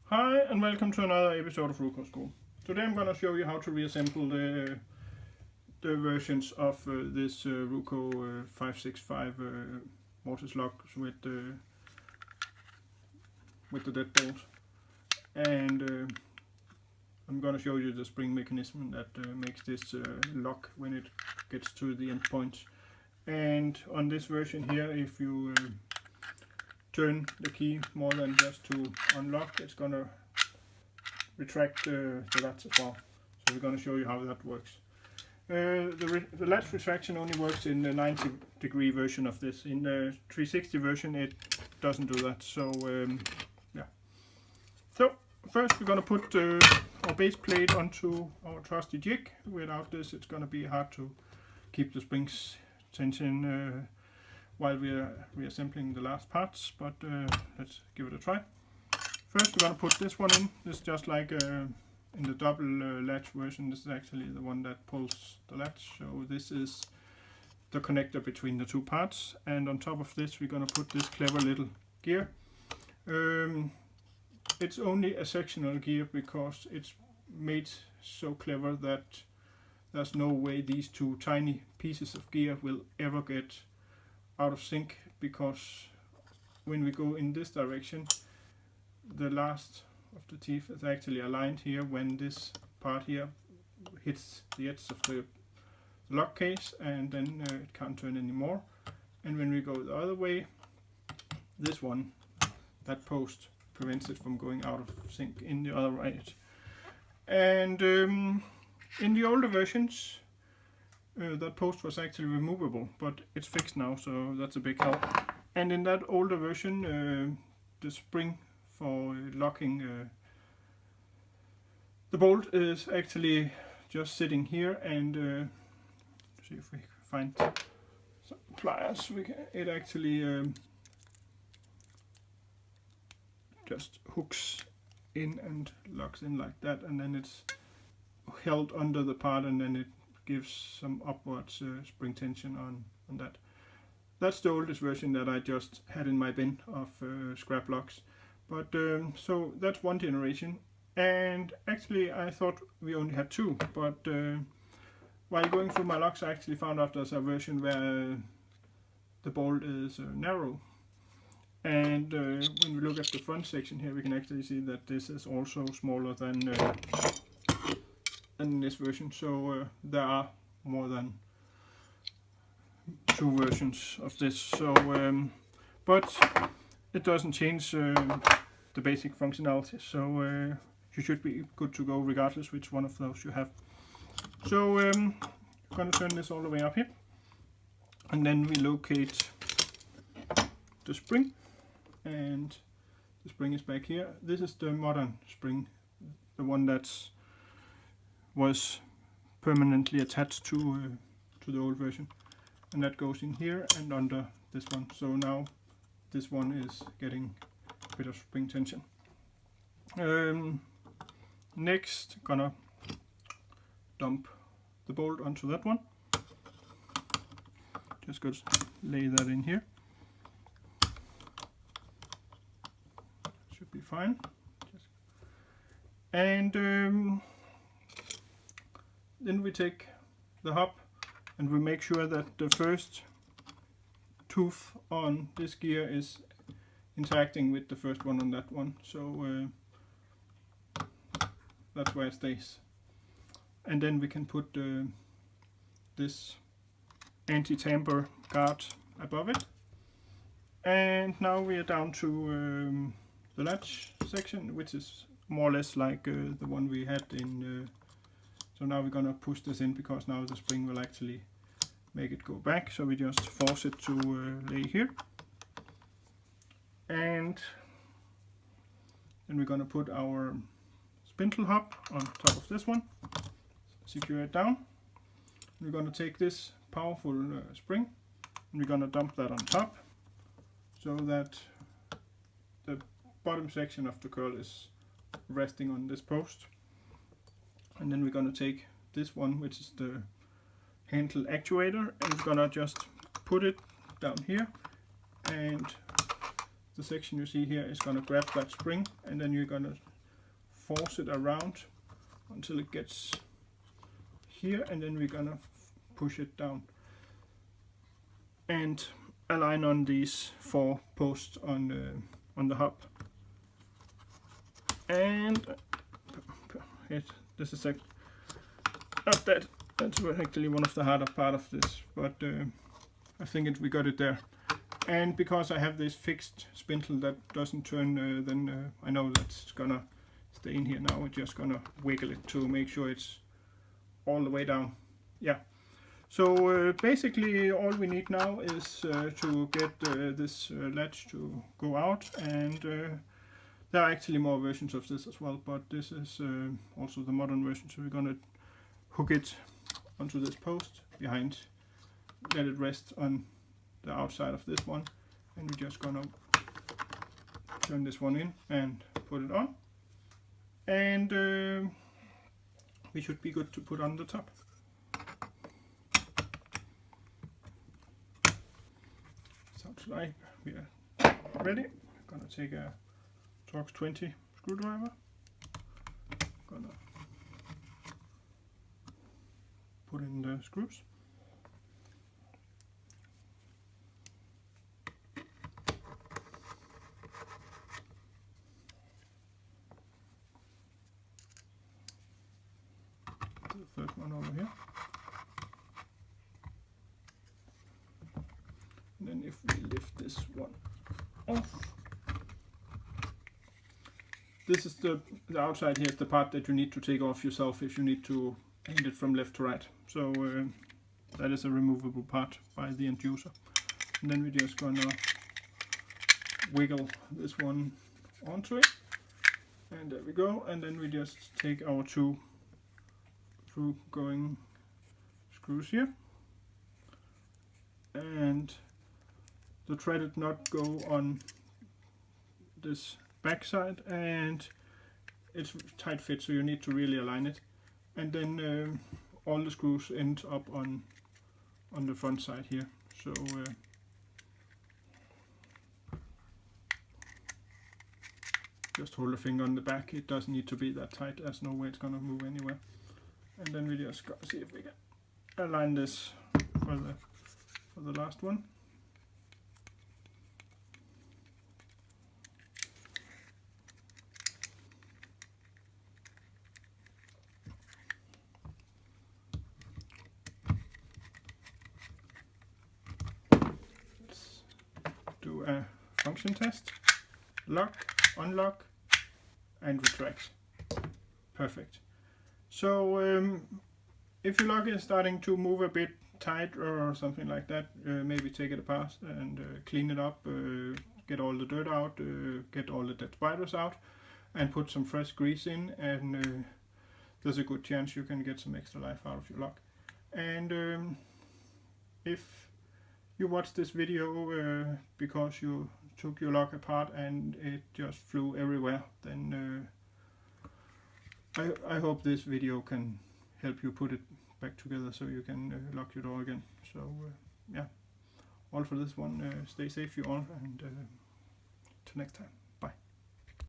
Hi and welcome to another episode of Ruko School. Today I'm going to show you how to reassemble the versions of this Ruko 565 mortise locks with the deadbolt, and I'm going to show you the spring mechanism that makes this lock when it gets to the end point. And on this version here, if you turn the key more than just to unlock, it's gonna retract the latch as well. So we're gonna show you how that works. The latch retraction only works in the 90-degree version of this. In the 360 version it doesn't do that. So yeah. So first we're gonna put our base plate onto our trusty jig. Without this it's gonna be hard to keep the springs tension while we are reassembling the last parts, but let's give it a try. First we're going to put this one in. This is just like in the double latch version. This is actually the one that pulls the latch, so this is the connector between the two parts, and on top of this we're going to put this clever little gear. It's only a sectional gear because it's made so clever that there's no way these two tiny pieces of gear will ever get out of sync, because when we go in this direction the last of the teeth is actually aligned here when this part here hits the edge of the lock case, and then it can't turn anymore. And when we go the other way, this one, that post prevents it from going out of sync in the other right. And in the older versions that post was actually removable, but it's fixed now, so that's a big help. And in that older version, the spring for locking the bolt is actually just sitting here, and see if we can find some pliers. It actually just hooks in and locks in like that, and then it's held under the part, and then it gives some upwards spring tension on that. That's the oldest version that I just had in my bin of scrap locks. But so that's one generation, and actually I thought we only had two, but while going through my locks I actually found out there's a version where the bolt is narrow, and when we look at the front section here we can actually see that this is also smaller than in this version, so there are more than two versions of this. So but it doesn't change the basic functionality, so you should be good to go regardless which one of those you have. So I'm going to turn this all the way up here, and then we locate the spring, and the spring is back here. This is the modern spring, the one that's was permanently attached to the old version, and that goes in here and under this one. So now this one is getting a bit of spring tension. Next, gonna dump the bolt onto that one. Just gonna lay that in here. Should be fine. And then we take the hub and we make sure that the first tooth on this gear is interacting with the first one on that one, so that's where it stays. And then we can put this anti-tamper guard above it, and now we are down to the latch section, which is more or less like the one we had in so now we're gonna push this in, because now the spring will actually make it go back. So we just force it to lay here, and then we're gonna put our spindle hub on top of this one, secure it down. We're gonna take this powerful spring and we're gonna dump that on top, so that the bottom section of the curl is resting on this post. And then we're going to take this one, which is the handle actuator, and we're going to just put it down here, and the section you see here is going to grab that spring, and then you're going to force it around until it gets here, and then we're gonna push it down and align on these 4 posts on the hub. And this is not that. That's actually one of the harder part of this, but I think we got it there. And because I have this fixed spindle that doesn't turn, then I know that's gonna stay in here now. We're just gonna wiggle it to make sure it's all the way down. Yeah. So basically all we need now is to get this latch to go out, and there are actually more versions of this as well, but this is also the modern version. So we're gonna hook it onto this post behind, let it rest on the outside of this one, and we're just gonna turn this one in and put it on, and we should be good to put on the top. Sounds like we are ready. I'm gonna take a Torx 20 screwdriver, gonna put in the screws. The third one over here. And then if we lift this one off, this is the outside here is the part that you need to take off yourself if you need to hand it from left to right. So that is a removable part by the end user. And then we're just gonna wiggle this one onto it, and there we go. And then we just take our 2 through going screws here, and the threaded nut go on this back side, and it's tight fit, so you need to really align it. And then all the screws end up on the front side here. So just hold a finger on the back. It doesn't need to be that tight. There's no way it's gonna move anywhere. And then we just gotta see if we can align this for the last one. Let's do a function test. Lock, unlock, and retract. Perfect. So if your lock is starting to move a bit tight or something like that, maybe take it apart and clean it up, get all the dirt out, get all the dead spiders out, and put some fresh grease in, and there's a good chance you can get some extra life out of your lock. And if you watch this video because you took your lock apart and it just flew everywhere, then I hope this video can help you put it back together so you can lock your door again. So yeah, all for this one. Stay safe you all, and till next time.